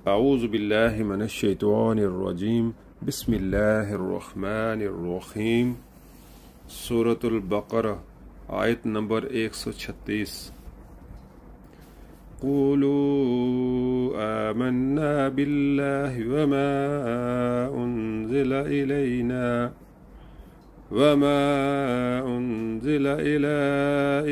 اعوذ باللہ من الشیطان الرجیم بسم اللہ الرحمن الرحیم سورۃ البقرہ آیت نمبر 136 قولوا آمنا باللہ وما انزل إلى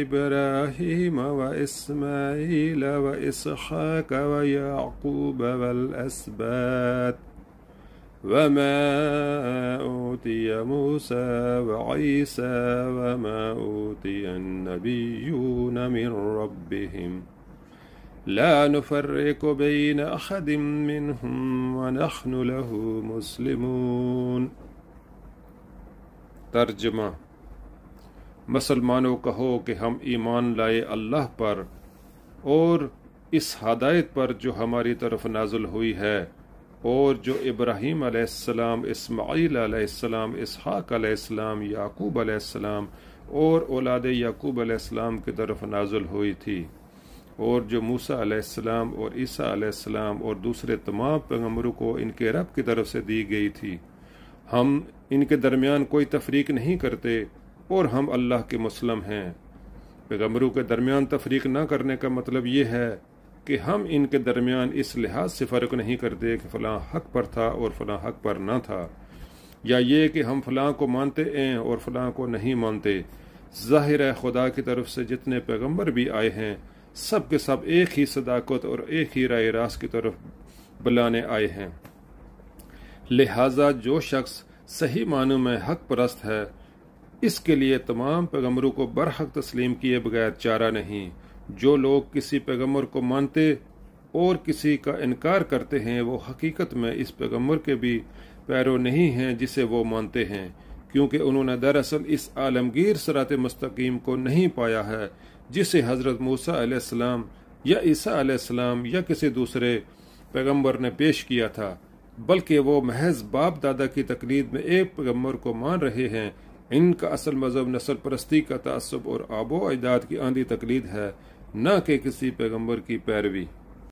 إبراهيم وإسماعيل وإسحاق ويعقوب والأسباط وما أوتي موسى وعيسى وما أوتي النبيون من ربهم لا نفرق بين أحد منهم ونحن له مسلمون۔ ترجمہ: مسلمانوں کہو کہ ہم ایمان لائے اللہ پر اور اس ہدایت پر جو ہماری طرف نازل ہوئی ہے اور جو ابراہیم علیہ السلام، اسماعیل علیہ السلام، اسحاق علیہ السلام، یعقوب علیہ السلام اور اولاد یعقوب علیہ السلام کی طرف نازل ہوئی تھی، اور جو موسیٰ علیہ السلام اور عیسیٰ علیہ السلام اور دوسرے تمام پیغمبروں کو ان کے رب کی طرف سے دی گئی تھی۔ ہم ان کے درمیان کوئی تفریق نہیں کرتے اور ہم اللہ کے مسلم ہیں۔ پیغمبروں کے درمیان تفریق نہ کرنے کا مطلب یہ ہے کہ ہم ان کے درمیان اس لحاظ سے فرق نہیں کرتے کہ فلاں حق پر تھا اور فلاں حق پر نہ تھا، یا یہ کہ ہم فلاں کو مانتے ہیں اور فلاں کو نہیں مانتے۔ ظاہر ہے خدا کی طرف سے جتنے پیغمبر بھی آئے ہیں سب کے سب ایک ہی صداقت اور ایک ہی راہ راست کی طرف بلانے آئے ہیں، لہٰذا جو شخص صحیح معنوں میں حق پرست ہے اس کے لیے تمام پیغمبروں کو برحق تسلیم کیے بغیر چارہ نہیں۔ جو لوگ کسی پیغمبر کو مانتے اور کسی کا انکار کرتے ہیں وہ حقیقت میں اس پیغمبر کے بھی پیرو نہیں ہیں جسے وہ مانتے ہیں، کیونکہ انہوں نے دراصل اس عالمگیر صراط مستقیم کو نہیں پایا ہے جسے حضرت موسیٰ علیہ السلام یا عیسیٰ علیہ السلام یا کسی دوسرے پیغمبر نے پیش کیا تھا، بلکہ وہ محض باپ دادا کی تقلید میں ایک پیغمبر کو مان رہے ہیں۔ ان کا اصل مذہب نسل پرستی کا تعصب اور آباء و اجداد کی آندھی تقلید ہے، نہ کہ کسی پیغمبر کی پیروی۔